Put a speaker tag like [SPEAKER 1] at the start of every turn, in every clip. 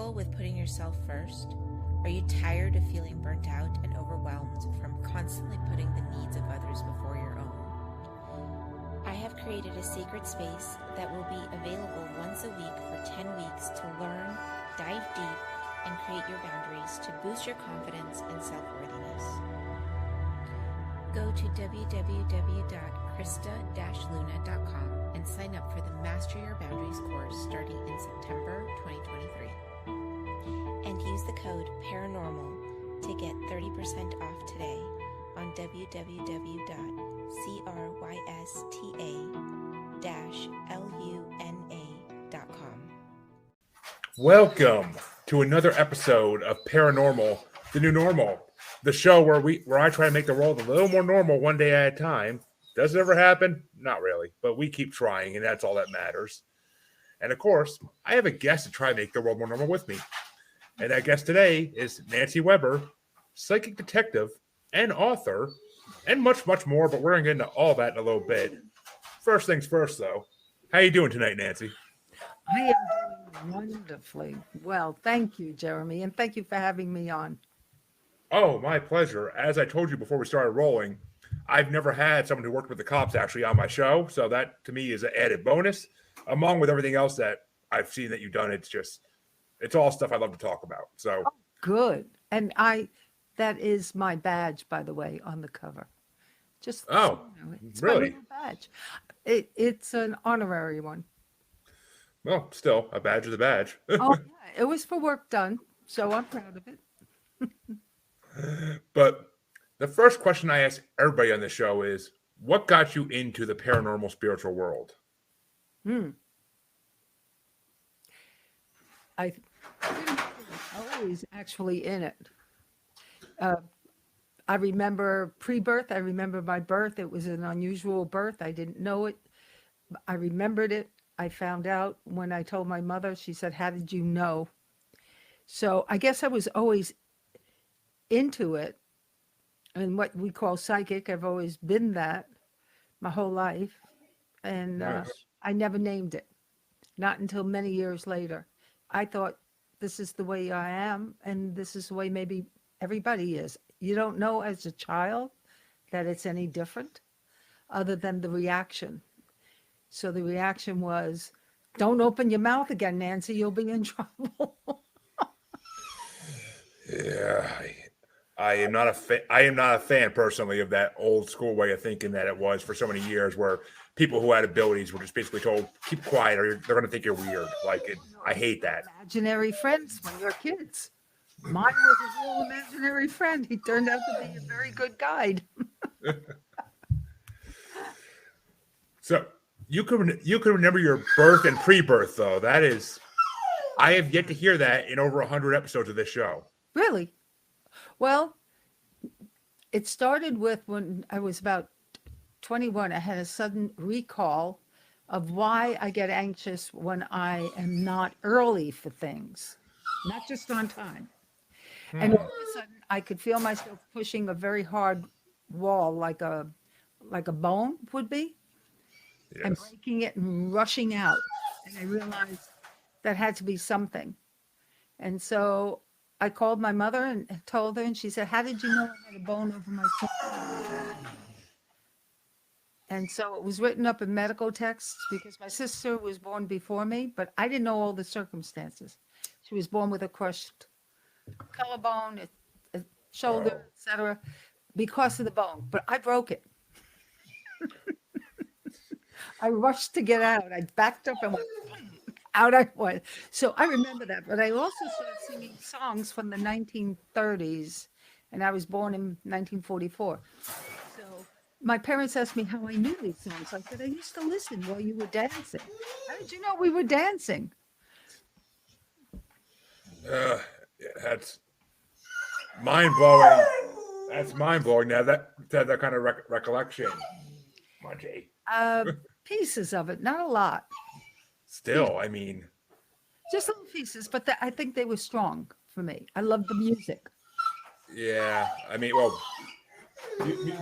[SPEAKER 1] struggle with putting yourself first? Are you tired of feeling burnt out and overwhelmed from constantly putting the needs of others before your own? I have created a sacred space that will be available once a week for 10 weeks to learn, dive deep, and create your boundaries to boost your confidence and self-worthiness. Go to www.krista-luna.com and sign up for the Master Your Boundaries course starting in September 2023. And use the code PARANORMAL to get 30% off today on www.crista-luna.com.
[SPEAKER 2] Welcome to another episode of Paranormal, the New Normal, the show where I try to make the world a little more normal one day at a time. Does it ever happen? Not really, but we keep trying, and that's all that matters. And of course, I have a guest to try to make the world more normal with me. And that guest today is Nancy Weber, psychic detective and author, and much, much more, but we're going to get into all that in a little bit. First things first, though. How you doing tonight, Nancy?
[SPEAKER 3] I am doing wonderfully well. Thank you, Jeremy, and thank you for having me on.
[SPEAKER 2] Oh, my pleasure. As I told you before we started rolling, I've never had someone who worked with the cops actually on my show, so that to me is an added bonus, along with everything else that I've seen that you've done. It's all stuff I love to talk about. So
[SPEAKER 3] good. And that is my badge, by the way, on the cover. Just it's
[SPEAKER 2] really?
[SPEAKER 3] My little badge. It's an honorary one.
[SPEAKER 2] Well, still, a badge is a badge.
[SPEAKER 3] Oh, yeah. It was for work done, so I'm proud of it.
[SPEAKER 2] But the first question I ask everybody on the show is, what got you into the paranormal spiritual world?
[SPEAKER 3] I always actually in it. I remember pre-birth. I remember my birth. It was an unusual birth. I didn't know it. I remembered it. I found out when I told my mother. She said, "How did you know?" So I guess I was always into it. And what we call psychic, I've always been that my whole life. And
[SPEAKER 2] Nice.
[SPEAKER 3] I never named it. Not until many years later. I thought, this is the way I am, and this is the way maybe everybody is. You don't know as a child that it's any different other than the reaction. So the reaction was, don't open your mouth again, Nancy, you'll be in trouble.
[SPEAKER 2] Yeah, I am not a fan personally of that old school way of thinking that it was for so many years, where people who had abilities were just basically told, keep quiet or they're going to think you're weird. I hate that.
[SPEAKER 3] Imaginary friends when you're kids. Mine was a real imaginary friend. He turned out to be a very good guide.
[SPEAKER 2] So you could remember your birth and pre-birth, though. That is, I have yet to hear that in over 100 episodes of this show.
[SPEAKER 3] Really? Well, it started with when I was about 21. I had a sudden recall of why I get anxious when I am not early for things, not just on time. And all of a sudden, I could feel myself pushing a very hard wall, like a bone would be, and
[SPEAKER 2] Yes.
[SPEAKER 3] breaking it and rushing out. And I realized that had to be something. And so I called my mother and told her, and she said, "How did you know I had a bone over my shoulder?" And so it was written up in medical texts because my sister was born before me, but I didn't know all the circumstances. She was born with a crushed collarbone, a shoulder, etc., because of the bone. But I broke it. I rushed to get out. I backed up and went, out I went. So I remember that. But I also started singing songs from the 1930s, and I was born in 1944. So my parents asked me how I knew these songs. I said, I used to listen while you were dancing. How did you know we were dancing?
[SPEAKER 2] That's mind-blowing. That's mind-blowing. Now that kind of recollection, Monty.
[SPEAKER 3] Pieces of it, not a lot.
[SPEAKER 2] Still, I mean,
[SPEAKER 3] just little pieces, but I think they were strong for me. I love the music.
[SPEAKER 2] Yeah, I mean, well,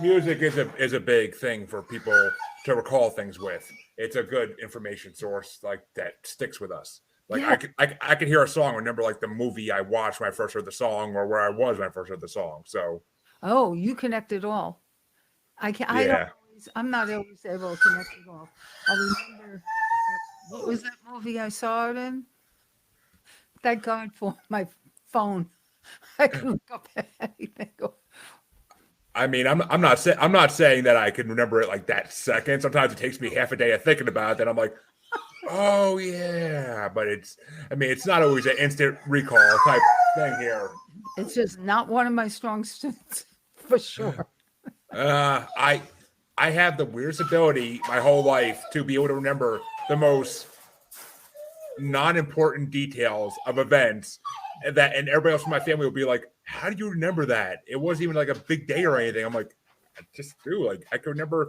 [SPEAKER 2] music is a big thing for people to recall things with. It's a good information source like that sticks with us. Like
[SPEAKER 3] Yeah.
[SPEAKER 2] I could hear a song, remember like the movie I watched when I first heard the song, or where I was when I first heard the song. So
[SPEAKER 3] Oh, you connect it all. I don't
[SPEAKER 2] yeah,
[SPEAKER 3] always, I'm not always able to connect it all. I remember, what was that movie I saw it in? Thank God for my phone. I can look up anything.
[SPEAKER 2] I mean, I'm not saying that I can remember it like that second. Sometimes it takes me half a day of thinking about it. Then I'm like, oh yeah, but I mean, it's not always an instant recall type thing here.
[SPEAKER 3] It's just not one of my strong suits, for sure.
[SPEAKER 2] I have the weirdest ability my whole life to be able to remember the most non-important details of events and everybody else in my family will be like, how do you remember that? It wasn't even like a big day or anything. I'm like, I just do. Like I could remember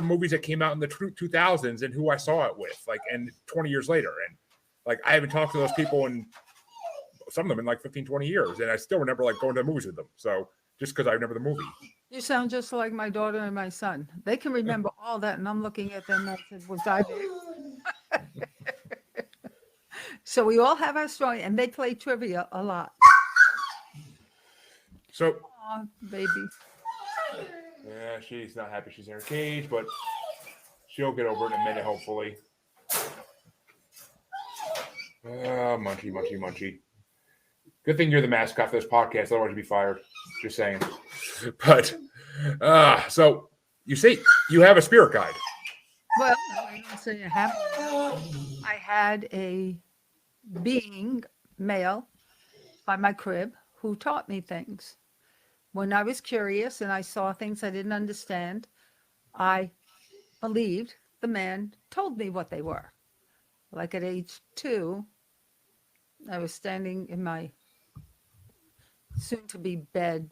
[SPEAKER 2] movies that came out in the 2000s and who I saw it with, like, and 20 years later. And like, I haven't talked to those people in some of them in like 15, 20 years. And I still remember like going to the movies with them. So just because I remember the movie.
[SPEAKER 3] You sound just like my daughter and my son. They can remember all that, and I'm looking at them and I said, was I there? So we all have our story, and they play trivia a lot.
[SPEAKER 2] So
[SPEAKER 3] Aw, baby.
[SPEAKER 2] yeah, she's not happy she's in her cage, but she'll get over it in a minute, hopefully. Munchie, munchie, munchie. Good thing you're the mascot for this podcast, otherwise you'd be fired. Just saying. But so you say you have a spirit guide.
[SPEAKER 3] Well, no, I don't say I have. I had a being, male, by my crib who taught me things. When I was curious and I saw things I didn't understand, I believed the man told me what they were. Like at age 2, I was standing in my soon-to-be bed,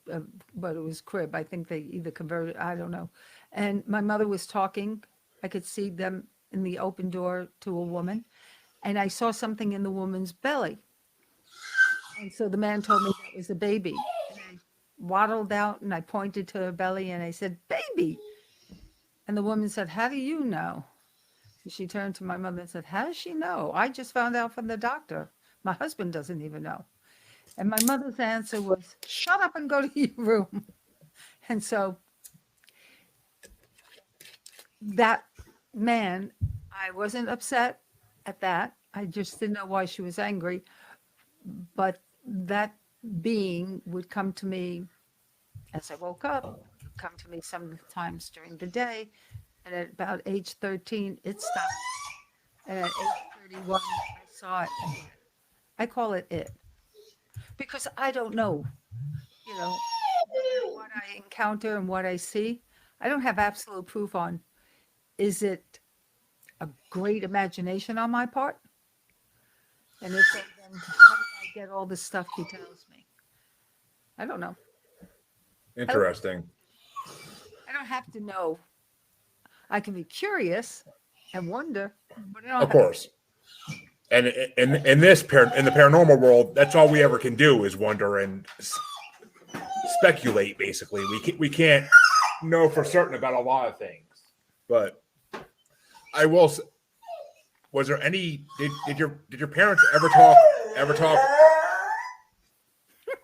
[SPEAKER 3] but it was crib. I think they either converted, I don't know. And my mother was talking. I could see them in the open door to a woman. And I saw something in the woman's belly. And so the man told me that was a baby. And I waddled out and I pointed to her belly and I said, baby. And the woman said, how do you know? And she turned to my mother and said, how does she know? I just found out from the doctor. My husband doesn't even know. And my mother's answer was, shut up and go to your room. And so that man, I wasn't upset at that. I just didn't know why she was angry. But that being would come to me as I woke up, come to me sometimes during the day. And at about age 13, it stopped. And at age 31, I saw it again. I call it it. Because I don't know, no matter what I encounter and what I see, I don't have absolute proof on, is it a great imagination on my part? And if so, then how did I get all the stuff he tells me? I don't know.
[SPEAKER 2] Interesting.
[SPEAKER 3] I don't have to know. I can be curious and wonder, but I don't
[SPEAKER 2] Of course. And in the paranormal world, that's all we ever can do is wonder and speculate. Basically, we can't know for certain about a lot of things. But I will. Was there any? Did your parents ever talk?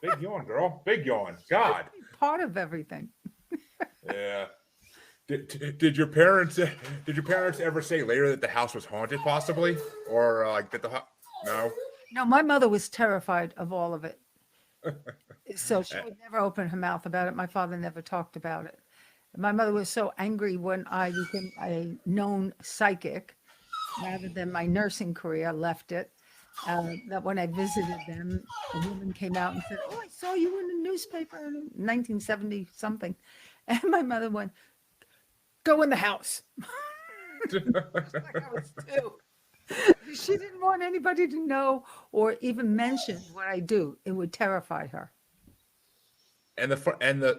[SPEAKER 2] Big yawn, girl. Big yawn. God.
[SPEAKER 3] Part of everything.
[SPEAKER 2] Yeah. Did your parents ever say later that the house was haunted, possibly, or like that no?
[SPEAKER 3] No, my mother was terrified of all of it, so she would never open her mouth about it. My father never talked about it. My mother was so angry when I became a known psychic, rather than my nursing career left it. That when I visited them, a woman came out and said, "Oh, I saw you in the newspaper in 1970 something," and my mother went, "Go in the house." Like I was 2. She didn't want anybody to know or even mention what I do. It would terrify her.
[SPEAKER 2] And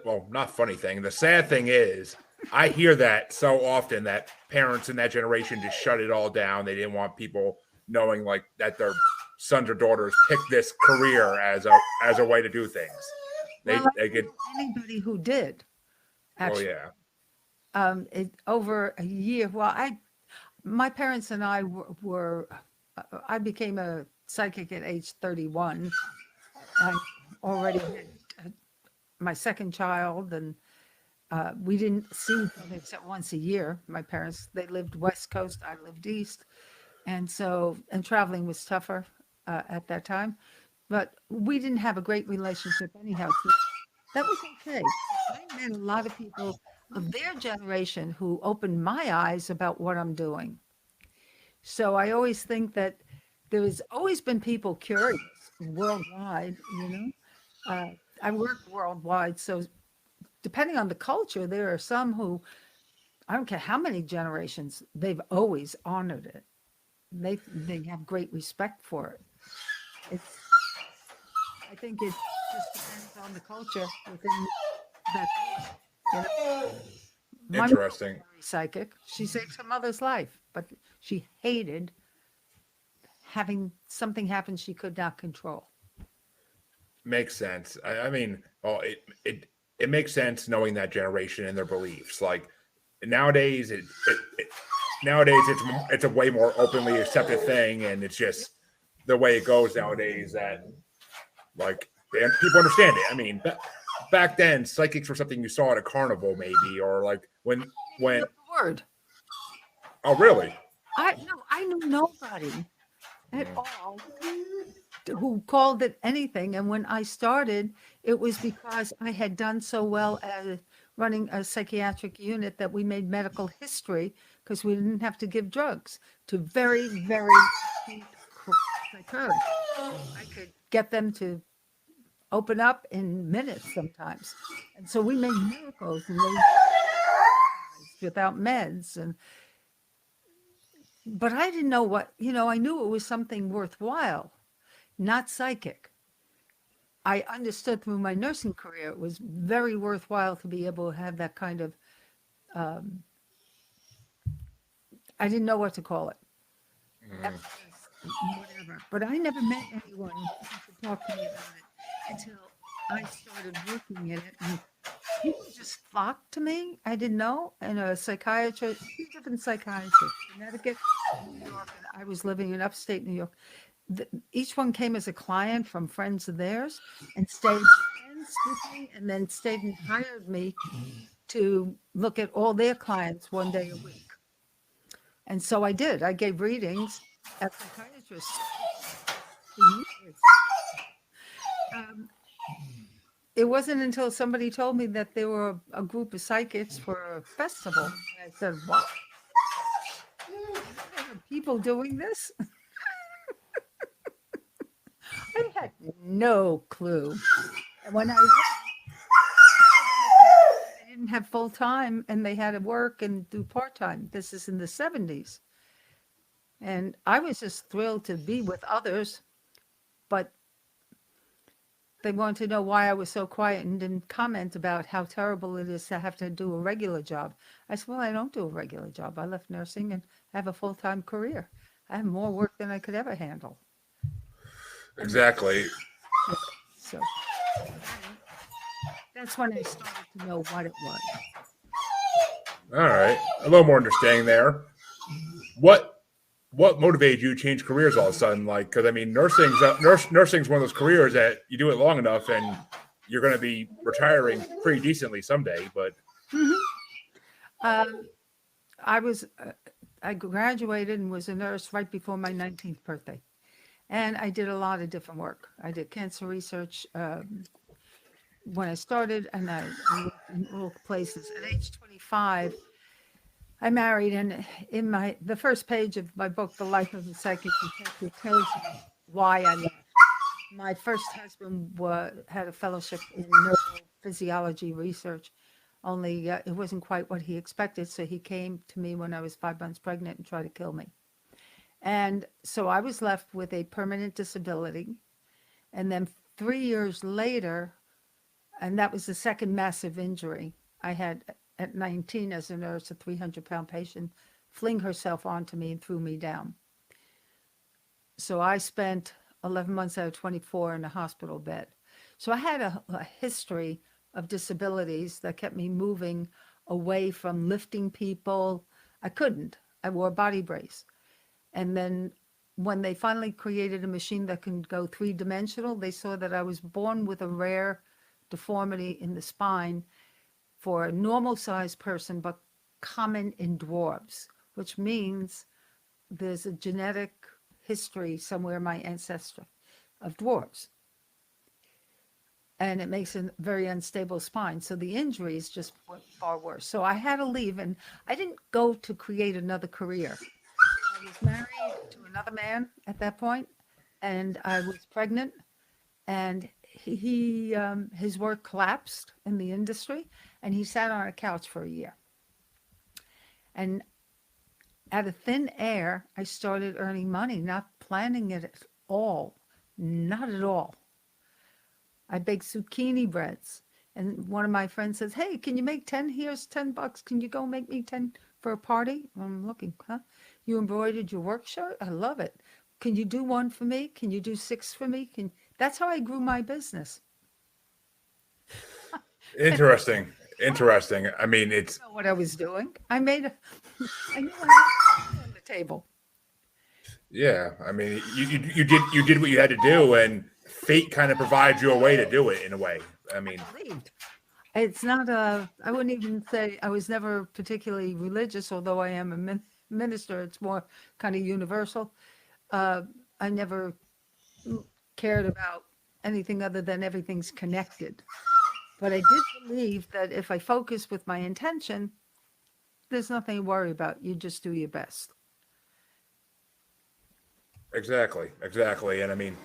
[SPEAKER 2] well, not funny thing. The sad thing is, I hear that so often that parents in that generation just shut it all down. They didn't want people knowing like that their sons or daughters picked this career as a way to do things. They get
[SPEAKER 3] anybody who did. Actually.
[SPEAKER 2] Oh yeah.
[SPEAKER 3] Over a year. Well, my parents and I were I became a psychic at age 31. I already had my second child, and we didn't see each other except once a year. My parents, they lived West Coast, I lived East. And so, and traveling was tougher at that time. But we didn't have a great relationship anyhow. So that was okay. I met a lot of people of their generation who opened my eyes about what I'm doing. So I always think that there has always been people curious worldwide, you know. Uh, I work worldwide, so depending on the culture, there are some who, I don't care how many generations, they've always honored it. They have great respect for it. It's I think it just depends on the culture within that group. You know, my mom was
[SPEAKER 2] Interesting.
[SPEAKER 3] very psychic. She saved her mother's life, but she hated having something happen she could not control.
[SPEAKER 2] Makes sense. I mean, well, it makes sense knowing that generation and their beliefs. Like nowadays, it nowadays it's a way more openly accepted thing, and it's just the way it goes nowadays. That like and people understand it. I mean, back then, psychics were something you saw at a carnival, maybe, or like when.
[SPEAKER 3] The word.
[SPEAKER 2] Oh, really?
[SPEAKER 3] I knew nobody at
[SPEAKER 2] Mm.
[SPEAKER 3] all who called it anything. And when I started, it was because I had done so well at running a psychiatric unit that we made medical history because we didn't have to give drugs to very, very acute psychotics. I could get them to open up in minutes sometimes. And so we made miracles and they without meds. But I didn't know what, I knew it was something worthwhile, not psychic. I understood through my nursing career it was very worthwhile to be able to have that kind of, um, I didn't know what to call it.
[SPEAKER 2] Mm.
[SPEAKER 3] Whatever. But I never met anyone who could talk to me about it until I started working in it. And people just flocked to me. I didn't know. And a psychiatrist, 2 different psychiatrists, Connecticut, New York, and I was living in upstate New York. Each one came as a client from friends of theirs and stayed friends with me and then stayed and hired me to look at all their clients one day a week. And so I did. I gave readings at psychiatrists for years. Um, it wasn't until somebody told me that there were a group of psychics for a festival. And I said, "What? There are people doing this?" I had no clue. And when I went, they didn't have full time and they had to work and do part time. This is in the 70s. And I was just thrilled to be with others, but they wanted to know why I was so quiet and didn't comment about how terrible it is to have to do a regular job. I said, "Well, I don't do a regular job. I left nursing and have a full-time career. I have more work than I could ever handle."
[SPEAKER 2] Exactly.
[SPEAKER 3] So that's when I started to know what it was.
[SPEAKER 2] All right, a little more understanding there. What motivated you to change careers all of a sudden? Like, because I mean, nursing's one of those careers that you do it long enough and you're going to be retiring pretty decently someday. But
[SPEAKER 3] Um, I graduated and was a nurse right before my 19th birthday. And I did a lot of different work. I did cancer research when I started, and I worked in little places. At age 25, I married, and in the first page of my book, The Life of a Psychic Detective, tells you why I left. My first husband had a fellowship in neurophysiology research, only it wasn't quite what he expected, so he came to me when I was 5 months pregnant and tried to kill me. And so I was left with a permanent disability. And then 3 years later, and that was the second massive injury I had at 19 as a nurse, a 300-pound patient fling herself onto me and threw me down. So I spent 11 months out of 24 in a hospital bed. So I had a history of disabilities that kept me moving away from lifting people. I couldn't. I wore a body brace. And then when they finally created a machine that can go three-dimensional, they saw that I was born with a rare deformity in the spine for a normal-sized person, but common in dwarves, which means there's a genetic history somewhere in my ancestry of dwarves. And it makes a very unstable spine. So the injuries just went far worse. So I had to leave, and I didn't go to create another career. I was married to another man at that point, and I was pregnant, and his work collapsed in the industry, and he sat on a couch for a year. And out of thin air, I started earning money, not planning it at all, not at all. I bake zucchini breads. And one of my friends says, "Hey, can you make 10? Here's $10. Can you go make me 10 for a party?" I'm looking, huh? "You embroidered your work shirt? I love it. Can you do one for me? Can you do 6 for me?" That's how I grew my business.
[SPEAKER 2] Interesting. Interesting. I mean, it's
[SPEAKER 3] I know what I was doing. I knew I had food on the table.
[SPEAKER 2] yeah. I mean, you did what you had to do, and fate kind of provides you a way to do it in a way. I mean,
[SPEAKER 3] Believed. It's not I wouldn't even say I was never particularly religious, although I am a minister. It's more kind of universal. I never cared about anything other than everything's connected. But I did believe that if I focus with my intention, there's nothing to worry about. You just do your best.
[SPEAKER 2] exactly, exactly. And I mean,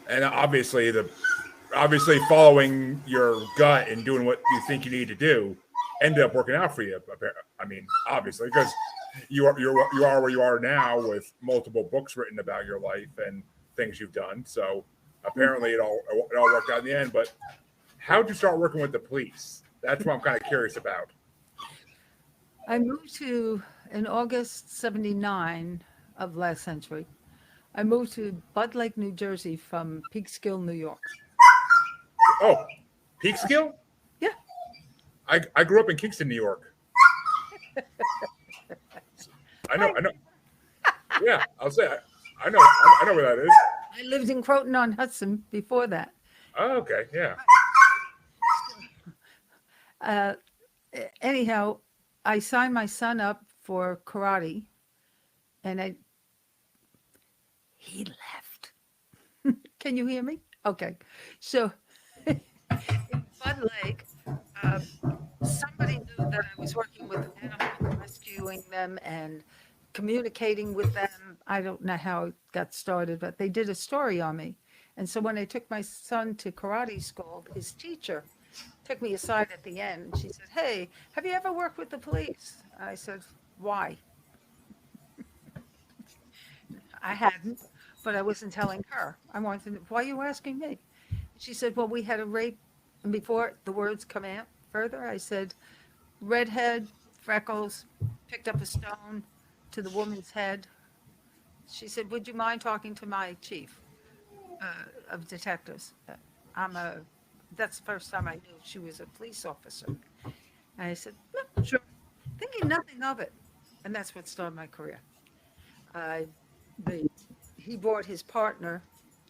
[SPEAKER 2] and obviously following your gut and doing what you think you need to do ended up working out for you. I mean, obviously, because you are where you are now with multiple books written about your life and things you've done. So apparently it all worked out in the end. But how'd you start working with the police? That's what I'm kind of curious about.
[SPEAKER 3] I moved in August 79 of last century. I moved to Bud Lake, New Jersey from Peekskill, New York.
[SPEAKER 2] Oh, Peekskill?
[SPEAKER 3] Yeah.
[SPEAKER 2] I grew up in Kingston, New York. I know. Yeah, I'll say I know where that is.
[SPEAKER 3] I lived in Croton on Hudson before that.
[SPEAKER 2] Oh, okay, yeah.
[SPEAKER 3] Anyhow, I signed my son up for karate, and he left. Can you hear me? Okay. So in Bud Lake, somebody knew that I was working with animals, rescuing them and communicating with them. I don't know how it got started, but they did a story on me. And so when I took my son to karate school, his teacher took me aside at the end, and she said, "Hey, have you ever worked with the police?" I said, "Why?" I hadn't, but I wasn't telling her. I wanted to know, "Why are you asking me?" She said, "Well, we had a rape." And before the words come out further, I said, "Redhead, freckles, picked up a stone to the woman's head." She said, "Would you mind talking to my chief of detectives?" That's the first time I knew she was a police officer. And I said, "No, sure," thinking nothing of it. And that's what started my career. Uh, he brought his partner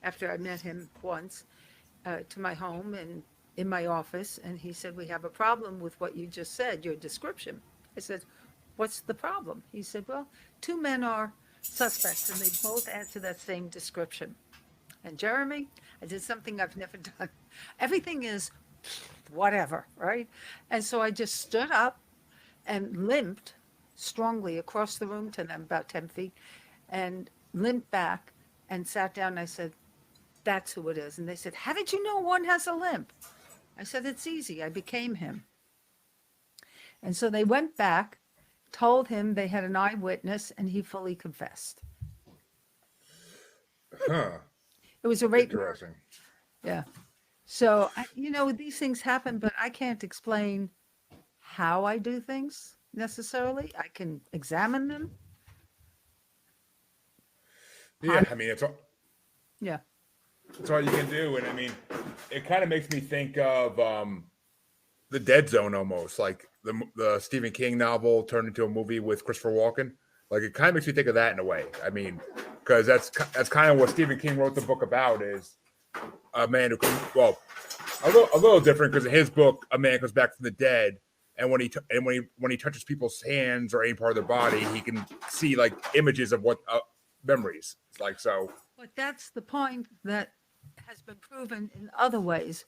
[SPEAKER 3] after I met him once to my home and in my office, and he said, "We have a problem with what you just said, your description." I said, "What's the problem?" He said, "Well, 2 men are suspects, and they both answer that same description. And Jeremy, I did something I've never done. Everything is whatever, right?" And so I just stood up and limped strongly across the room to them, about 10 feet, and limped back and sat down. And I said, "That's who it is." And they said, "How did you know one has a limp?" I said, "It's easy. I became him." And so they went back, told him they had an eyewitness, and he fully confessed.
[SPEAKER 2] Huh.
[SPEAKER 3] It was a rape.
[SPEAKER 2] Interesting.
[SPEAKER 3] Yeah. So, these things happen, but I can't explain how I do things necessarily. I can examine them.
[SPEAKER 2] Yeah, I mean,
[SPEAKER 3] Yeah.
[SPEAKER 2] it's all you can do, and I mean, it kind of makes me think of the Dead Zone almost, like the Stephen King novel turned into a movie with Christopher Walken. Like it kind of makes me think of that in a way. I mean, because that's kind of what Stephen King wrote the book about is a man who can, well, a little different because in his book, a man comes back from the dead, and when he touches people's hands or any part of their body, he can see like images of what memories. It's like so.
[SPEAKER 3] But that's the point that has been proven in other ways.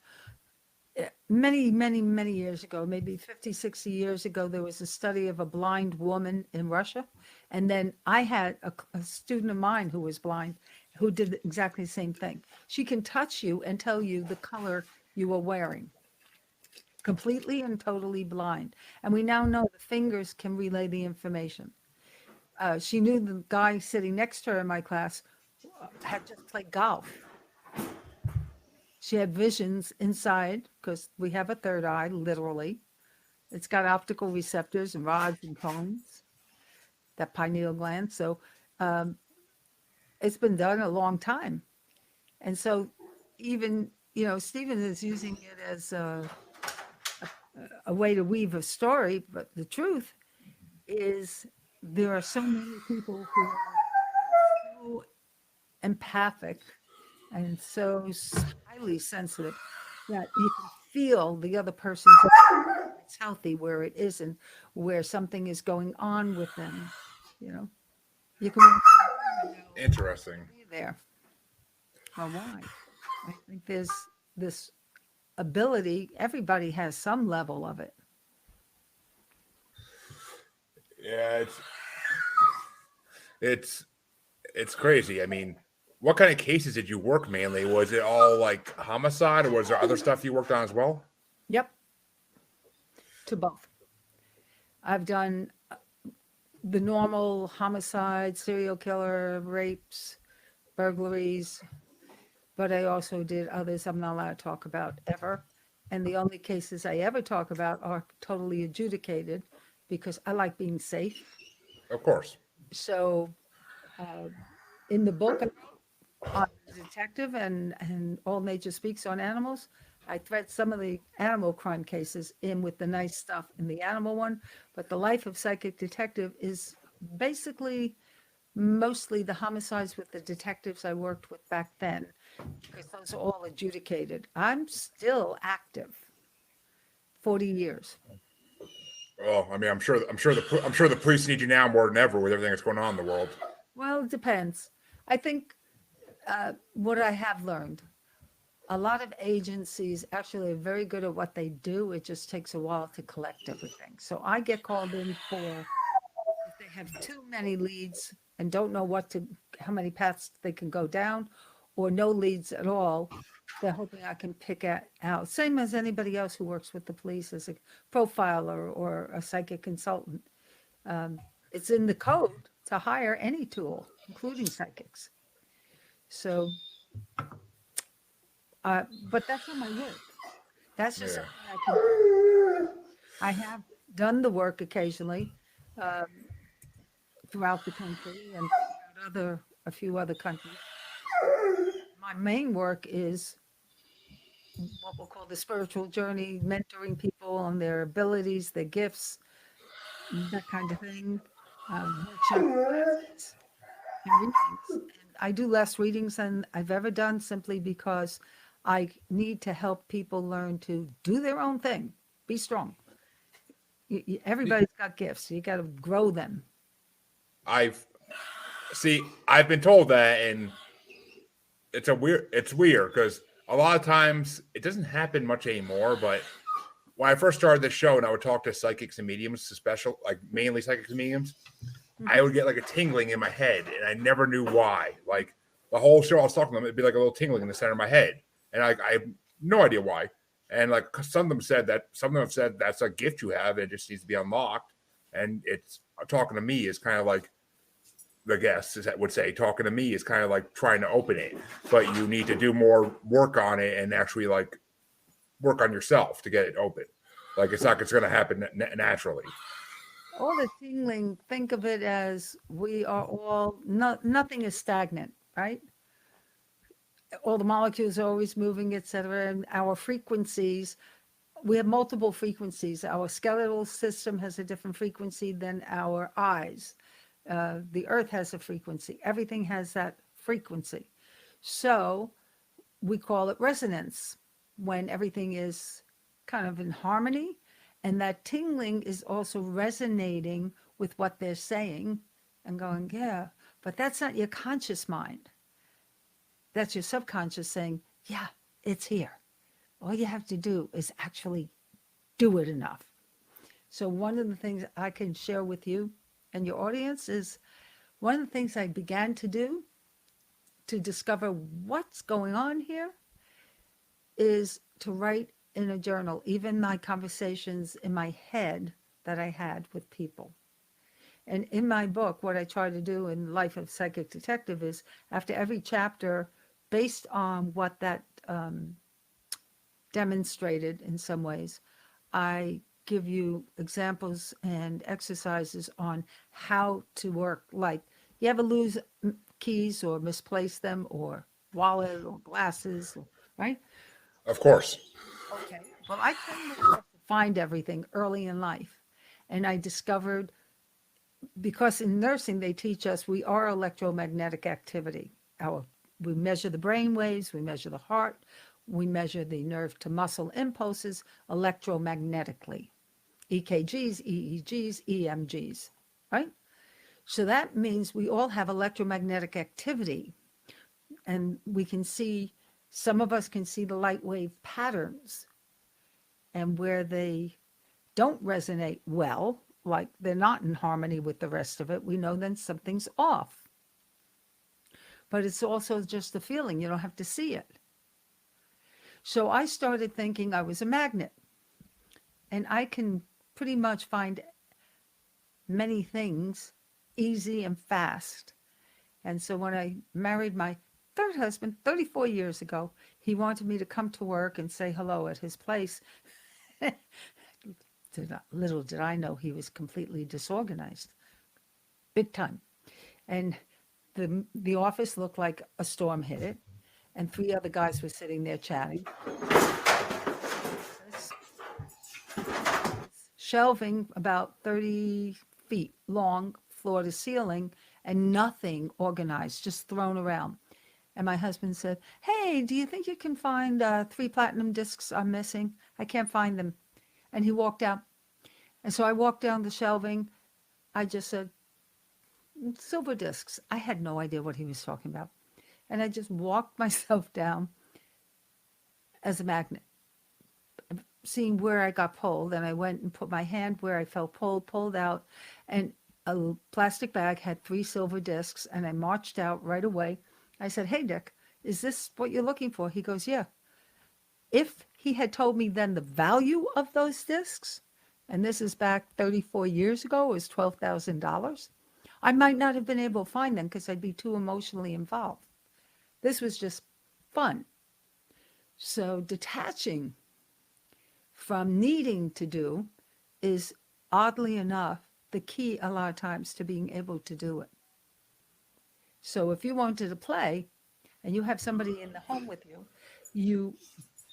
[SPEAKER 3] Many, many, many years ago, maybe 50, 60 years ago, there was a study of a blind woman in Russia. And then I had a student of mine who was blind who did exactly the same thing. She can touch you and tell you the color you are wearing, completely and totally blind. And we now know the fingers can relay the information. She knew the guy sitting next to her in my class had just played golf. She had visions inside because we have a third eye, literally. It's got optical receptors and rods and cones, that pineal gland. So it's been done a long time. And so even, Stephen is using it as a way to weave a story, but the truth is there are so many people who are so empathic and so highly sensitive that you can feel the other person's it's healthy where it isn't, where something is going on with them. You can
[SPEAKER 2] Interesting.
[SPEAKER 3] be there. Well, why? I think there's this ability. Everybody has some level of it.
[SPEAKER 2] Yeah, it's crazy. I mean, what kind of cases did you work mainly? Was it all like homicide, or was there other stuff you worked on as well?
[SPEAKER 3] Yep. To both. I've done the normal homicide, serial killer, rapes, burglaries, but I also did others I'm not allowed to talk about ever. And the only cases I ever talk about are totally adjudicated because I like being safe.
[SPEAKER 2] Of course.
[SPEAKER 3] So in the book, on the detective and All Nature Speaks on animals, I thread some of the animal crime cases in with the nice stuff in the animal one, but the life of psychic detective is basically mostly the homicides with the detectives I worked with back then, because those are all adjudicated. I'm still active. 40 years.
[SPEAKER 2] Well, I mean, I'm sure the police need you now more than ever with everything that's going on in the world.
[SPEAKER 3] Well, it depends. I think what I have learned, a lot of agencies actually are very good at what they do. It just takes a while to collect everything. So I get called in for if they have too many leads and don't know how many paths they can go down, or no leads at all. They're hoping I can pick out, same as anybody else who works with the police as a profiler or a psychic consultant. It's in the code to hire any tool, including psychics. So, but that's not my work. That's just
[SPEAKER 2] Yeah.
[SPEAKER 3] something I can do. I have done the work occasionally throughout the country and throughout a few other countries. My main work is what we'll call the spiritual journey, mentoring people on their abilities, their gifts, that kind of thing. Workshop classes and readings. And I do less readings than I've ever done simply because I need to help people learn to do their own thing, be strong. Everybody's got gifts. You got to grow them.
[SPEAKER 2] I've been told that, and it's weird because a lot of times it doesn't happen much anymore. But when I first started this show and I would talk to psychics and mediums, mainly psychics and mediums, I would get like a tingling in my head, and I never knew why. Like the whole show I was talking to them, it'd be like a little tingling in the center of my head, and I have no idea why. And like some of them have said that's a gift you have, it just needs to be unlocked. And it's talking to me is kind of like the guest would say, talking to me is kind of like trying to open it, but you need to do more work on it and actually like work on yourself to get it open. Like it's going to happen naturally.
[SPEAKER 3] All the tingling, think of it as we are all, nothing is stagnant, right? All the molecules are always moving, et cetera. And our frequencies, we have multiple frequencies. Our skeletal system has a different frequency than our eyes. the earth has a frequency. Everything has that frequency. So we call it resonance when everything is kind of in harmony. And that tingling is also resonating with what they're saying and going, yeah, but that's not your conscious mind. That's your subconscious saying, yeah, it's here. All you have to do is actually do it enough. So one of the things I can share with you and your audience is one of the things I began to do to discover what's going on here is to write in a journal, even my conversations in my head that I had with people. And in my book, what I try to do in Life of Psychic Detective is after every chapter, based on what that demonstrated in some ways, I give you examples and exercises on how to work. Like, you ever lose keys or misplace them, or wallet or glasses, right?
[SPEAKER 2] Of course.
[SPEAKER 3] Okay. Well, I trained myself to find everything early in life. And I discovered, because in nursing, they teach us we are electromagnetic activity. We measure the brain waves, we measure the heart, we measure the nerve to muscle impulses electromagnetically. EKGs, EEGs, EMGs, right? So that means we all have electromagnetic activity, and we can see, some of us can see the light wave patterns, and where they don't resonate well, like they're not in harmony with the rest of it, we know then something's off. But it's also just a feeling, you don't have to see it. So I started thinking I was a magnet, and I can pretty much find many things easy and fast. And so when I married my third husband 34 years ago, he wanted me to come to work and say hello at his place. Little did I know he was completely disorganized, big time. And the office looked like a storm hit it, and 3 other guys were sitting there chatting. Shelving about 30 feet long, floor to ceiling, and nothing organized, just thrown around. And my husband said, "Hey, do you think you can find 3 platinum discs I'm missing? I can't find them." And he walked out. And so I walked down the shelving. I just said, "Silver discs." I had no idea what he was talking about. And I just walked myself down as a magnet, seeing where I got pulled. And I went and put my hand where I felt pulled out. And a plastic bag had 3 silver discs. And I marched out right away. I said, "Hey, Dick, is this what you're looking for?" He goes, "Yeah." If he had told me then the value of those discs, and this is back 34 years ago, it was $12,000, I might not have been able to find them because I'd be too emotionally involved. This was just fun. So detaching from needing to do is, oddly enough, the key a lot of times to being able to do it. So if you wanted to play and you have somebody in the home with you, you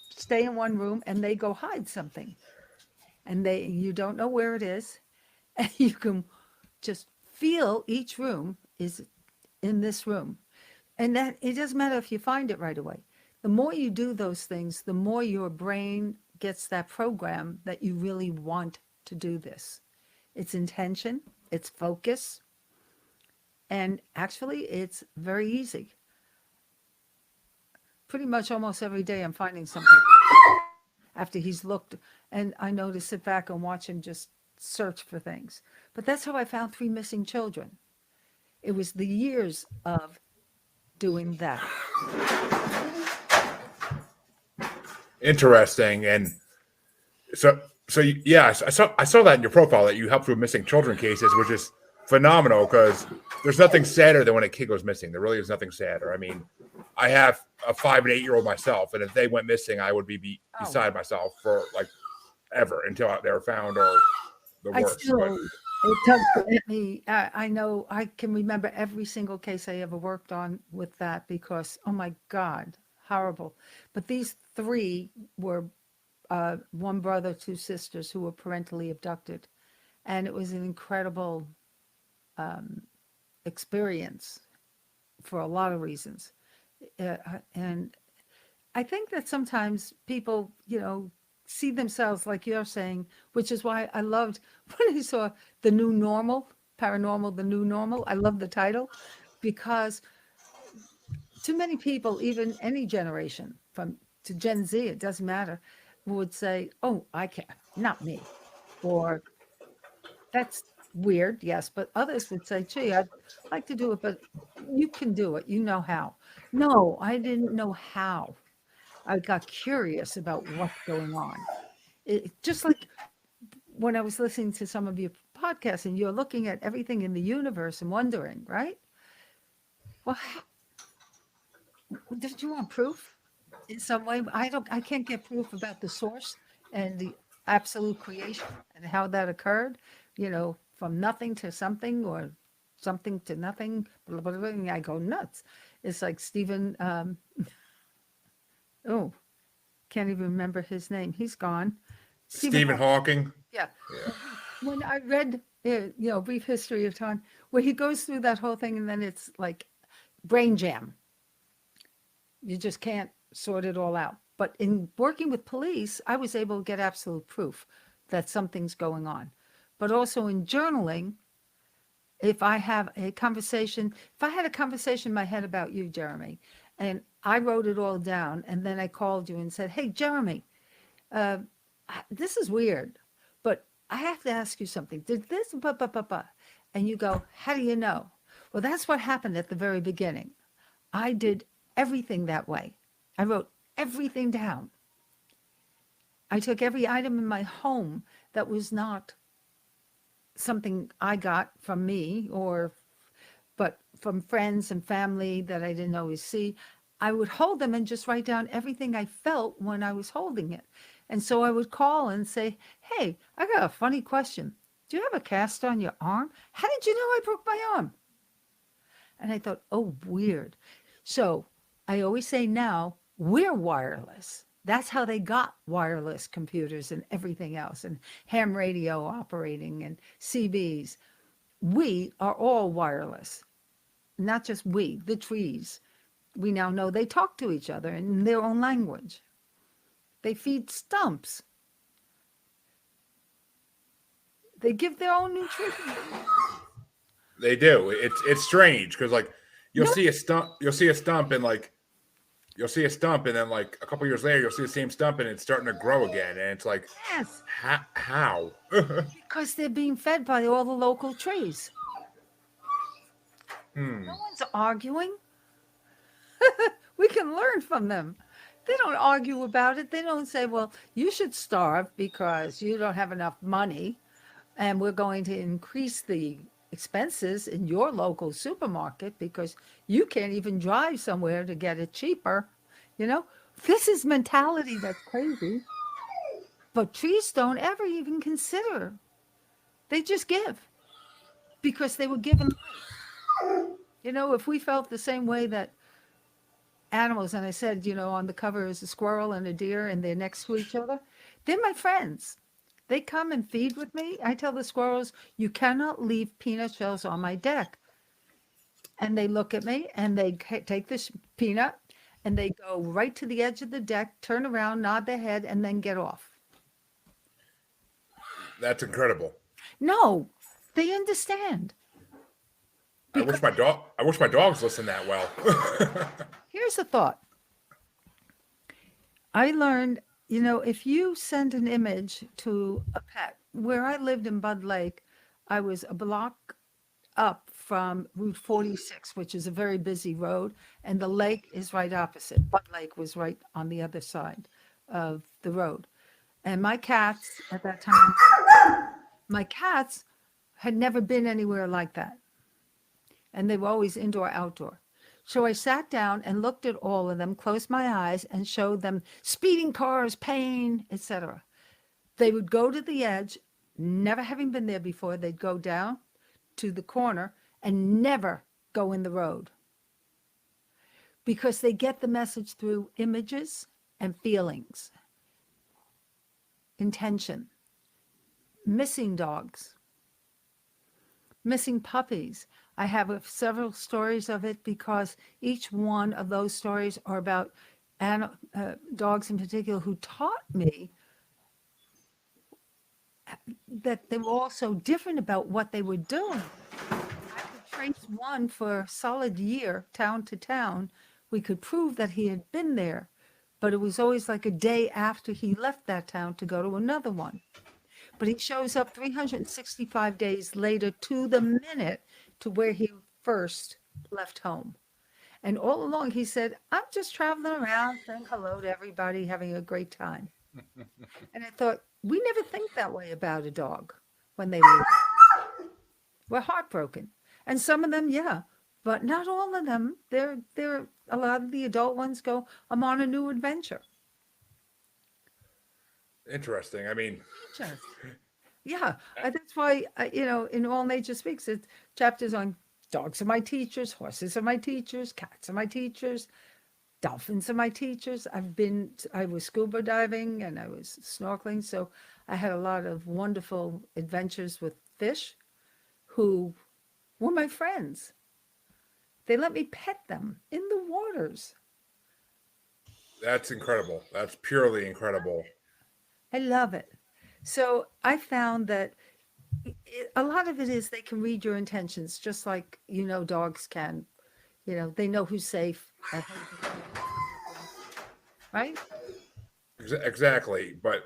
[SPEAKER 3] stay in one room and they go hide something, and you don't know where it is, and you can just feel each room is in this room. And that it doesn't matter if you find it right away. The more you do those things, the more your brain gets that program that you really want to do this. It's intention, it's focus, and actually it's very easy. Pretty much almost every day I'm finding something after he's looked, and I know to sit back and watch him just search for things. But that's how I found 3 missing children. It was the years of doing that.
[SPEAKER 2] Interesting. And so yeah, I saw that in your profile that you helped with missing children cases, which is phenomenal, because there's nothing sadder than when a kid goes missing. There really is nothing sadder. I mean, I have a 5 and 8-year-old myself, and if they went missing, I would be beside myself for like ever until they were found, or the worst.
[SPEAKER 3] It does me. I know I can remember every single case I ever worked on with that, because, oh my God, horrible. But these 3 were 1 brother, 2 sisters who were parentally abducted. And it was an incredible experience for a lot of reasons. And I think that sometimes people, see themselves like you're saying, which is why I loved when I saw The New Normal, Paranormal, The New Normal. I love the title because too many people, even any generation from to Gen Z, it doesn't matter, would say, "Oh, I can't, not me," or "That's weird." Yes, but others would say, "Gee, I'd like to do it, but you can do it. You know how." No, I didn't know how. I got curious about what's going on. Just like when I was listening to some of your podcasts, and you're looking at everything in the universe and wondering, right? Well, did you want proof in some way? I can't get proof about the source and the absolute creation and how that occurred, from nothing to something or something to nothing. Blah, blah, blah, and I go nuts. It's like Stephen, oh, can't even remember his name. He's gone.
[SPEAKER 2] Stephen Hawking.
[SPEAKER 3] Yeah.
[SPEAKER 2] Yeah.
[SPEAKER 3] When I read, Brief History of Time, where he goes through that whole thing and then it's like brain jam. You just can't sort it all out. But in working with police, I was able to get absolute proof that something's going on. But also in journaling, if I had a conversation in my head about you, Jeremy, and I wrote it all down, and then I called you and said, "Hey, Jeremy, uh, this is weird, but I have to ask you something. Did this, blah, blah, blah, blah." And you go, "How do you know?" Well, that's what happened at the very beginning. I did everything that way. I wrote everything down. I took every item in my home that was not something I got from me but from friends and family that I didn't always see. I would hold them and just write down everything I felt when I was holding it. And so I would call and say, "Hey, I got a funny question. Do you have a cast on your arm? How did you know I broke my arm?" And I thought, oh, weird. So I always say now, we're wireless. That's how they got wireless computers and everything else, and ham radio operating and CBs. We are all wireless, not just we, the trees. We now know they talk to each other in their own language. They feed stumps. They give their own nutrition.
[SPEAKER 2] They do. It's strange because like you'll
[SPEAKER 3] No.
[SPEAKER 2] see a stump, and like you'll see a stump, and then like a couple years later you'll see the same stump and it's starting to grow again, and it's like,
[SPEAKER 3] Yes,
[SPEAKER 2] how?
[SPEAKER 3] because they're being fed by all the local trees.
[SPEAKER 2] Hmm.
[SPEAKER 3] No one's arguing. We can learn from them. They don't argue about it. They don't say, "Well, you should starve because you don't have enough money, and we're going to increase the expenses in your local supermarket because you can't even drive somewhere to get it cheaper." This is mentality that's crazy. But trees don't ever even consider. They just give because they were given life. If we felt the same way that animals, and I said, on the cover is a squirrel and a deer and they're next to each other, they're my friends. They come and feed with me. I tell the squirrels, "You cannot leave peanut shells on my deck." And they look at me and they take this peanut and they go right to the edge of the deck, turn around, nod their head, and then get off.
[SPEAKER 2] That's incredible.
[SPEAKER 3] No, they understand.
[SPEAKER 2] I wish my dogs listened that well.
[SPEAKER 3] Here's a thought. I learned, if you send an image to a pet, where I lived in Bud Lake, I was a block up from Route 46, which is a very busy road, and the lake is right opposite. Bud Lake was right on the other side of the road. And my cats at that time, had never been anywhere like that. And they were always indoor, outdoor. So I sat down and looked at all of them, closed my eyes, and showed them speeding cars, pain, etc. They would go to the edge, never having been there before. They'd go down to the corner and never go in the road because they get the message through images and feelings, intention. Missing dogs, missing puppies. I have several stories of it because each one of those stories are about dogs in particular who taught me that they were all so different about what they were doing. I could trace one for a solid year, town to town. We could prove that he had been there, but it was always like a day after he left that town to go to another one. But he shows up 365 days later to the minute to where he first left home. And all along he said, I'm just traveling around saying hello to everybody, having a great time. And I thought, we never think that way about a dog when they leave. We're heartbroken. And some of them, yeah, but not all of them. They're a lot of the adult ones go, I'm on a new adventure.
[SPEAKER 2] Interesting. I mean,
[SPEAKER 3] Just, yeah, that's why, in All Nature Speaks, it's chapters on dogs are my teachers, horses are my teachers, cats are my teachers, dolphins are my teachers. I was scuba diving and I was snorkeling. So I had a lot of wonderful adventures with fish who were my friends. They let me pet them in the waters.
[SPEAKER 2] that's incredible. That's purely incredible.
[SPEAKER 3] I love it. So I found that a lot of it is they can read your intentions, just like, dogs can. They know who's safe at home, right?
[SPEAKER 2] Exactly. But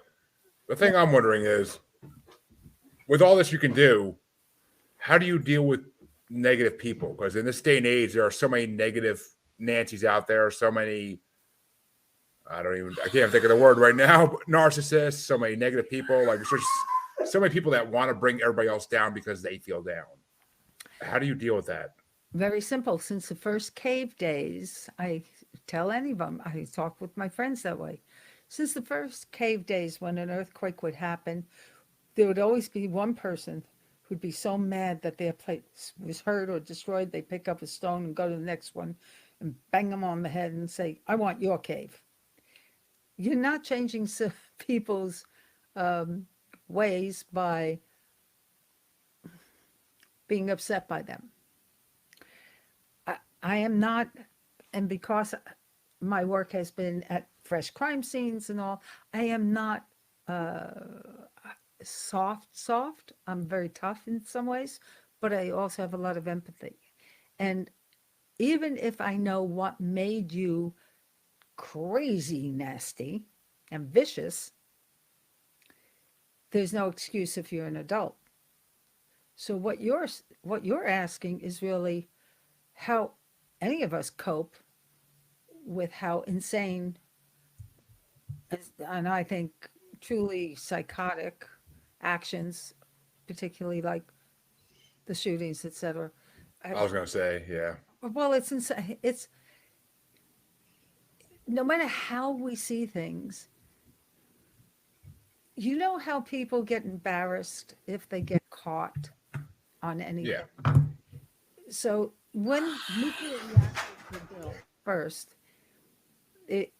[SPEAKER 2] the thing I'm wondering is, with all this you can do, how do you deal with negative people? Because in this day and age, there are so many negative Nancy's out there, so many, I can't think of the word right now, but narcissists, so many negative people. Like, there's just so many people that want to bring everybody else down because they feel down. How do you deal with that?
[SPEAKER 3] Very simple. Since the first cave days, I tell any of them, I talk with my friends that way. Since the first cave days, when an earthquake would happen, there would always be one person who'd be so mad that their place was hurt or destroyed, they pick up a stone and go to the next one and bang them on the head and say, I want your cave. You're not changing people's ways by being upset by them. I am not, and because my work has been at fresh crime scenes and all, I am not soft. I'm very tough in some ways, but I also have a lot of empathy. And even if I know what made you crazy nasty and vicious, there's no excuse if you're an adult. So what you're asking is really how any of us cope with how insane and I think truly psychotic actions, particularly like the shootings, etc.
[SPEAKER 2] I was going to say, yeah.
[SPEAKER 3] Well, it's insane. It's no matter how we see things. You know how people get embarrassed if they get caught on anything.
[SPEAKER 2] Yeah.
[SPEAKER 3] So when nuclear reactors were built first,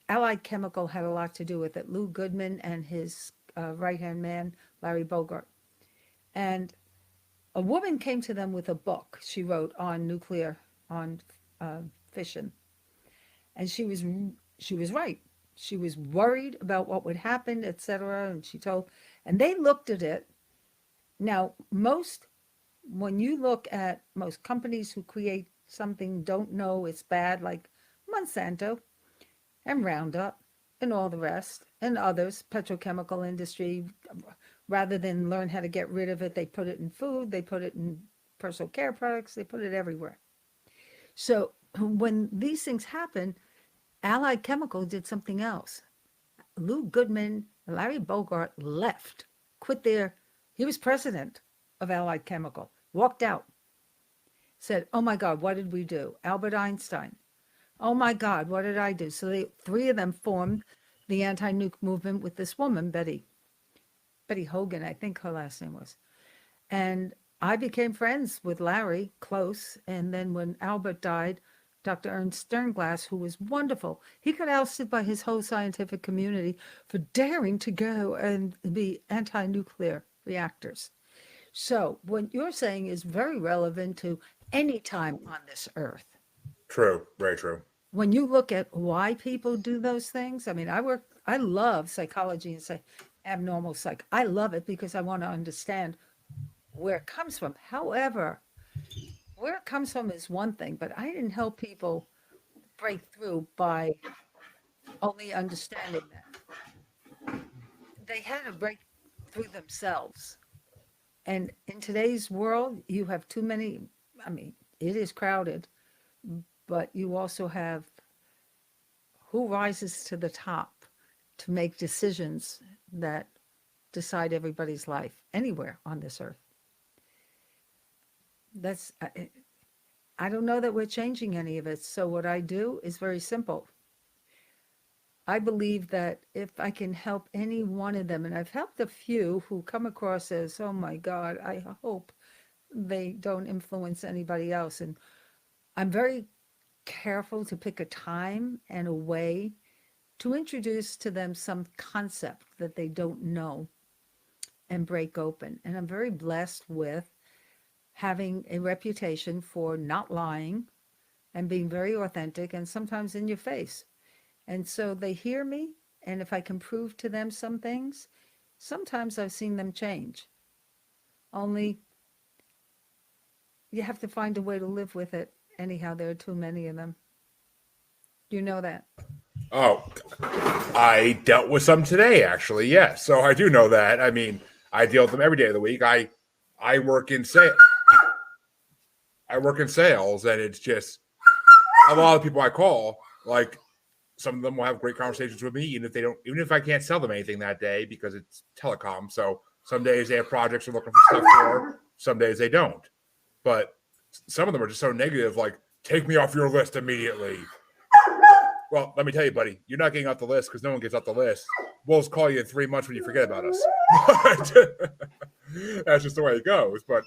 [SPEAKER 3] Allied Chemical had a lot to do with it. Lou Goodman and his right-hand man, Larry Bogart. And a woman came to them with a book she wrote on fission. And she was right. She was worried about what would happen, etc. And they looked at it. Now, when you look at most companies who create something don't know it's bad, like Monsanto and Roundup and all the rest and others, petrochemical industry, rather than learn how to get rid of it, they put it in food, they put it in personal care products, they put it everywhere. So when these things happen, Allied Chemical did something else. Lou Goodman and Larry Bogart left, he was president of Allied Chemical, walked out, said, oh my God, what did we do? Albert Einstein. Oh my God, what did I do? So three of them formed the anti-nuke movement with this woman, Betty Hogan, I think her last name was. And I became friends with Larry, close. And then when Albert died, Dr. Ernst Sternglass, who was wonderful, he got ousted by his whole scientific community for daring to go and be anti-nuclear reactors. So what you're saying is very relevant to any time on this earth.
[SPEAKER 2] True. Very true.
[SPEAKER 3] When you look at why people do those things, I mean, I love psychology and say abnormal psych. I love it because I want to understand where it comes from. However, where it comes from is one thing, but I didn't help people break through by only understanding that. They had to break through themselves. And in today's world, you have too many, I mean, it is crowded, but you also have who rises to the top to make decisions that decide everybody's life anywhere on this earth. That's, I don't know that we're changing any of it. So what I do is very simple. I believe that if I can help any one of them, and I've helped a few who come across as, oh my God, I hope they don't influence anybody else. And I'm very careful to pick a time and a way to introduce to them some concept that they don't know and break open. And I'm very blessed with having a reputation for not lying and being very authentic and sometimes in your face. And so they hear me, and if I can prove to them some things, sometimes I've seen them change. Only you have to find a way to live with it. Anyhow, there are too many of them. You know that.
[SPEAKER 2] Oh, I dealt with some today, actually. Yes, so I do know that. I mean, I deal with them every day of the week. I work in sales. I work in sales, and it's just a lot of people I call. Like, some of them will have great conversations with me, even if I can't sell them anything that day because it's telecom. So some days they have projects they're looking for stuff for. Some days they don't. But some of them are just so negative, like, take me off your list immediately. Well, let me tell you, buddy, you're not getting off the list because no one gets off the list. We'll just call you in 3 months when you forget about us. That's just the way it goes. But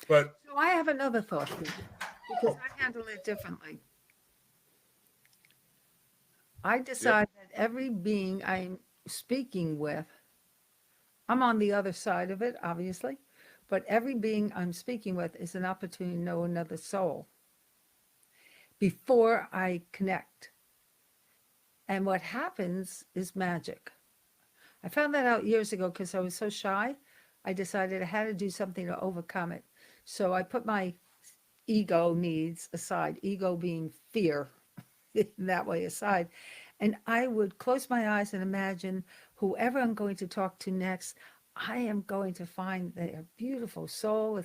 [SPEAKER 3] So I have another thought for you because I handle it differently. I decide that every being I'm speaking with, I'm on the other side of it, obviously, but every being I'm speaking with is an opportunity to know another soul before I connect. And what happens is magic. I found that out years ago because I was so shy. I decided I had to do something to overcome it. So I put my ego needs aside, ego being fear, that way aside. And I would close my eyes and imagine whoever I'm going to talk to next, I am going to find their beautiful soul.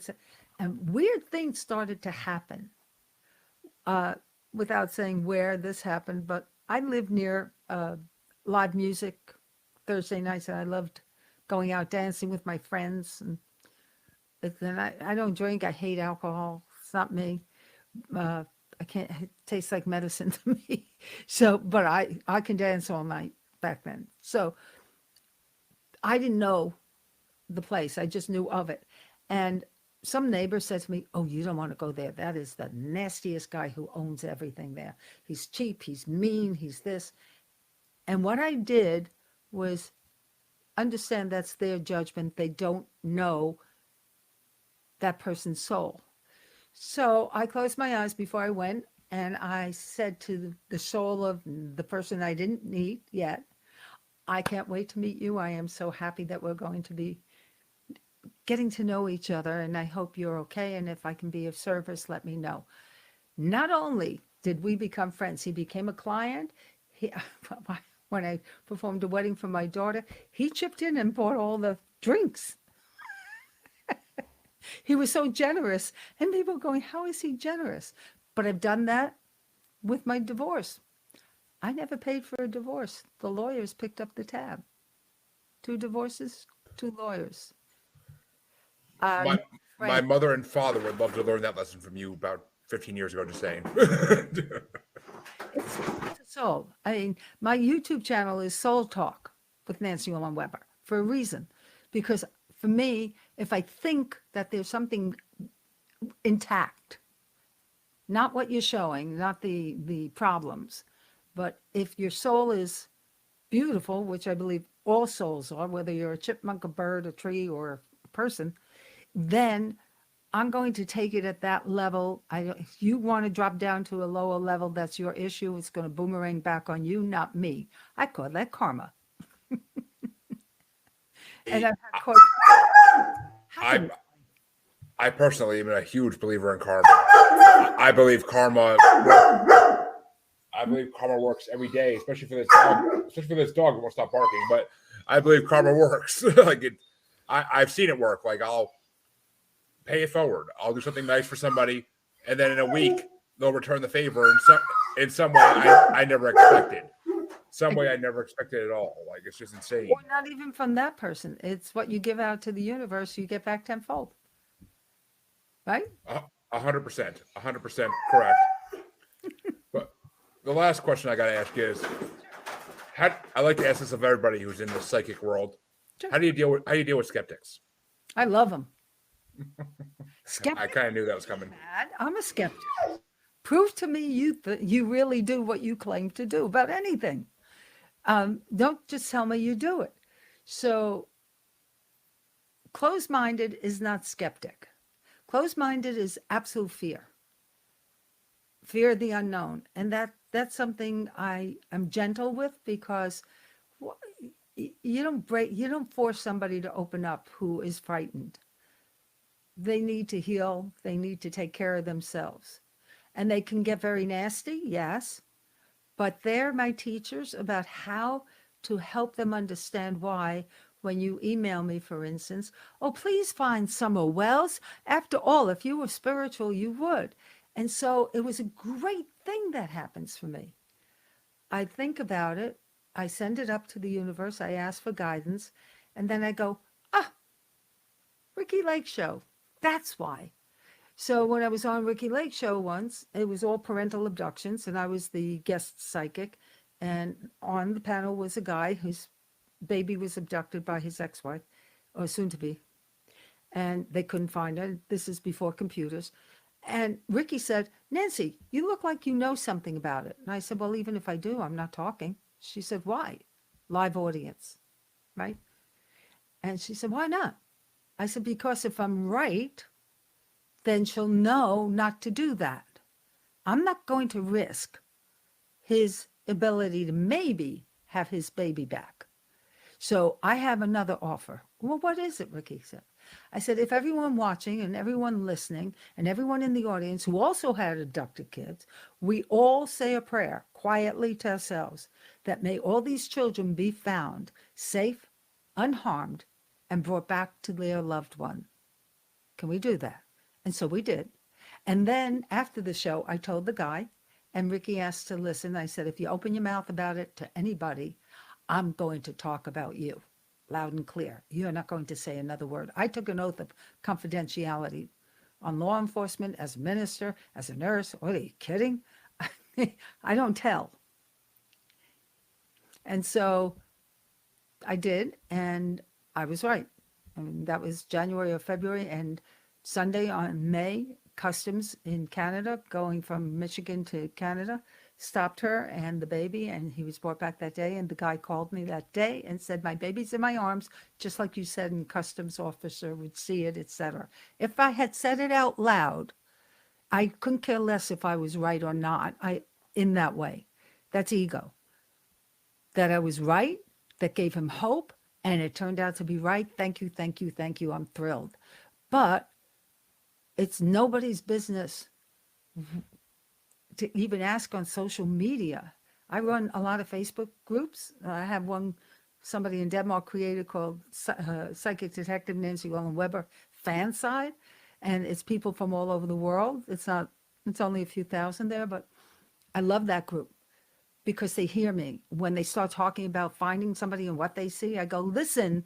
[SPEAKER 3] And weird things started to happen without saying where this happened. But I live near live music Thursday nights, and I loved going out dancing with my friends. And then I don't drink. I hate alcohol. It's not me. I can't, it tastes like medicine to me. So, but I can dance all night back then. So I didn't know the place. I just knew of it. And some neighbor said to me, oh, you don't want to go there. That is the nastiest guy who owns everything there. He's cheap. He's mean. He's this. And what I did was understand that's their judgment. They don't know that person's soul. So I closed my eyes before I went, and I said to the soul of the person I didn't meet yet, I can't wait to meet you. I am so happy that we're going to be getting to know each other, and I hope you're okay. And if I can be of service, let me know. Not only did we become friends, he became a client. When I performed a wedding for my daughter, he chipped in and bought all the drinks. He was so generous. And people were going, how is he generous? But I've done that with my divorce. I never paid for a divorce. The lawyers picked up the tab. 2 divorces, 2 lawyers.
[SPEAKER 2] my mother and father would love to learn that lesson from you about 15 years ago, just saying.
[SPEAKER 3] It's soul. I mean, my YouTube channel is Soul Talk with Nancy Olin Weber for a reason. Because for me, if I think that there's something intact, not what you're showing, not the problems, but if your soul is beautiful, which I believe all souls are, whether you're a chipmunk, a bird, a tree, or a person, then I'm going to take it at that level. If you want to drop down to a lower level, that's your issue. It's going to boomerang back on you, not me. I call that karma. And I've had quite. How
[SPEAKER 2] I
[SPEAKER 3] can
[SPEAKER 2] I personally am a huge believer in karma. I believe karma. I believe karma works every day, especially for this dog. Especially for this dog, it won't stop barking. But I believe karma works. Like it, I've seen it work. Like I'll pay it forward. I'll do something nice for somebody, and then in a week they'll return the favor in some way I never expected. Some way I never expected at all. Like it's just insane.
[SPEAKER 3] or not even from that person. It's what you give out to the universe, you get back tenfold. Right?
[SPEAKER 2] 100%, 100% correct. But the last question I got to ask is, I like to ask this of everybody who's in the psychic world.
[SPEAKER 3] Sure.
[SPEAKER 2] How do you deal with skeptics?
[SPEAKER 3] I love them.
[SPEAKER 2] I kind of knew that was coming.
[SPEAKER 3] I'm a skeptic. Prove to me you really do what you claim to do about anything. Don't just tell me you do it. So closed-minded is not skeptic. Closed-minded is absolute fear. Fear of the unknown. And that's something I am gentle with, because you don't force somebody to open up who is frightened. They need to heal. They need to take care of themselves. And they can get very nasty, yes, but they're my teachers about how to help them understand why. When you email me, for instance, oh, please find Summer Wells. After all, if you were spiritual, you would. And so it was a great thing that happens for me. I think about it. I send it up to the universe. I ask for guidance. And then I go, Ricki Lake show. That's why. So when I was on Ricki Lake show once, it was all parental abductions, and I was the guest psychic. And on the panel was a guy whose baby was abducted by his ex-wife, or soon to be, and they couldn't find her. This is before computers. And Ricki said, Nancy, you look like you know something about it. And I said, well, even if I do, I'm not talking. She said, why? Live audience, right? And she said, why not? I said, because if I'm right, then she'll know not to do that. I'm not going to risk his ability to maybe have his baby back. So I have another offer. Well, what is it, Ricki said? I said, if everyone watching and everyone listening and everyone in the audience who also had abducted kids, we all say a prayer quietly to ourselves that may all these children be found safe, unharmed, and brought back to their loved one. Can we do that? And so we did. And then after the show, I told the guy, and Ricki asked to listen. I said, if you open your mouth about it to anybody, I'm going to talk about you loud and clear. You're not going to say another word. I took an oath of confidentiality on law enforcement, as a minister, as a nurse. What are you kidding? I don't tell. And so I did, and I was right. I mean, that was January or February, and Sunday on May, Customs in Canada, going from Michigan to Canada, stopped her and the baby, and he was brought back that day. And the guy called me that day and said, my baby's in my arms, just like you said, and customs officer would see it, etc. If I had said it out loud, I couldn't care less if I was right or not. In that way, that's ego. That I was right, that gave him hope, and it turned out to be right. Thank you, thank you, thank you. I'm thrilled. But it's nobody's business to even ask on social media. I run a lot of Facebook groups. I have one somebody in Denmark created called Psychic Detective Nancy Wellen Weber fan side. And it's people from all over the world. It's only a few thousand there, but I love that group because they hear me. When they start talking about finding somebody and what they see, I go, listen,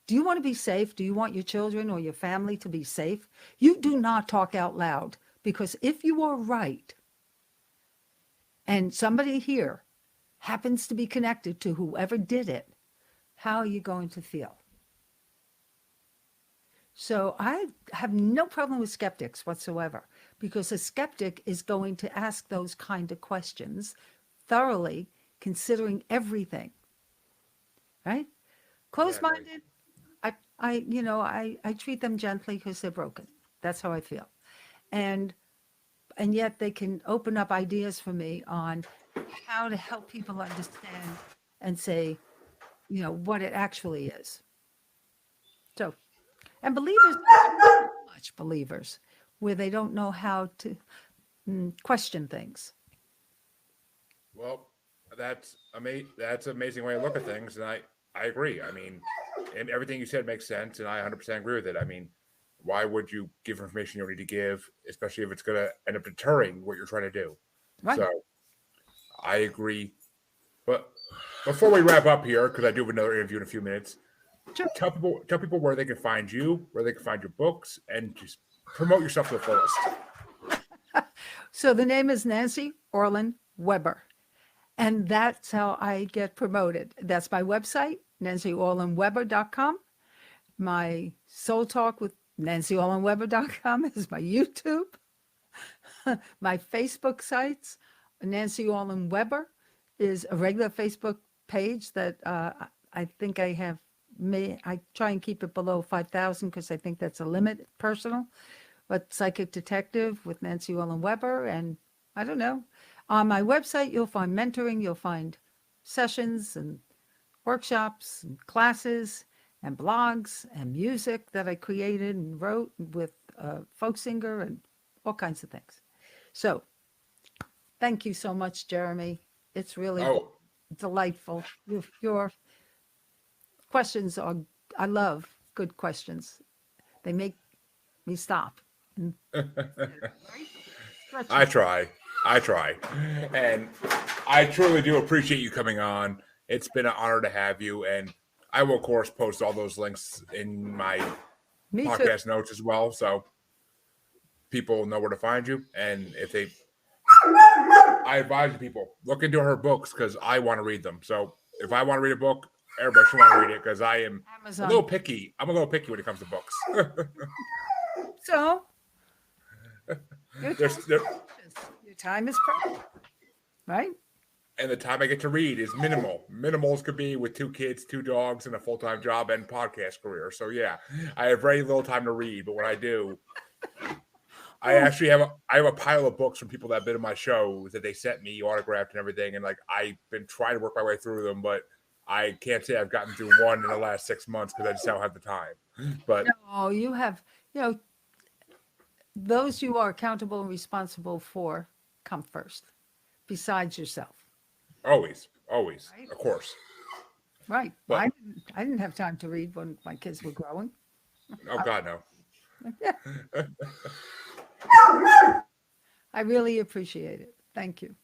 [SPEAKER 3] do you want to be safe? Do you want your children or your family to be safe? You do not talk out loud, because if you are right and somebody here happens to be connected to whoever did it, how are you going to feel? So I have no problem with skeptics whatsoever, because a skeptic is going to ask those kind of questions thoroughly, considering everything, right? Closed-minded, I treat them gently because they're broken. That's how I feel. And yet they can open up ideas for me on how to help people understand and say, what it actually is. So, and believers don't have much believers where they don't know how to question things.
[SPEAKER 2] Well, that's an amazing way to look at things, and I agree. I mean, and everything you said makes sense, and I 100% agree with it. I mean, why would you give information you don't need to give, especially if it's going to end up deterring what you're trying to do?
[SPEAKER 3] Right.
[SPEAKER 2] So I agree. But before we wrap up here, because I do have another interview in a few minutes,
[SPEAKER 3] Sure.
[SPEAKER 2] tell people where they can find you, where they can find your books, and just promote yourself to the fullest.
[SPEAKER 3] So the name is Nancy Orlin Weber. And that's how I get promoted. That's my website, nancyorlinweber.com. My Soul Talk with nancyorlinweber.com is my YouTube. My Facebook sites, Nancy Orlin Weber is a regular Facebook page that I think I have. I try and keep it below 5,000 because I think that's a limit, personal. But Psychic Detective with Nancy Orlin Weber, and I don't know. On my website, you'll find mentoring, you'll find sessions and workshops and classes and blogs and music that I created and wrote with a folk singer and all kinds of things. So thank you so much, Jeremy. It's really delightful. Your questions are, I love good questions. They make me stop.
[SPEAKER 2] I try. And I truly do appreciate you coming on. It's been an honor to have you. And I will, of course, post all those links in my podcast notes as well. So people know where to find you. And I advise people, look into her books because I want to read them. So if I want to read a book, everybody should want to read it because I am
[SPEAKER 3] Amazon.
[SPEAKER 2] a little picky. I'm a little picky when it comes to books.
[SPEAKER 3] So your time is precious, right?
[SPEAKER 2] And the time I get to read is minimal. Minimals could be with 2 kids, 2 dogs, and a full-time job and podcast career. So yeah, I have very little time to read. But when I do, I actually have a pile of books from people that have been in my shows that they sent me autographed and everything. And like I've been trying to work my way through them, but I can't say I've gotten through one in the last 6 months because I just don't have the time. But
[SPEAKER 3] no, you have, those you are accountable and responsible for come first, besides yourself.
[SPEAKER 2] always,
[SPEAKER 3] Right.
[SPEAKER 2] of course.
[SPEAKER 3] Right.
[SPEAKER 2] But,
[SPEAKER 3] I didn't have time to read when my kids were growing.
[SPEAKER 2] oh God, no.
[SPEAKER 3] I really appreciate it. Thank you.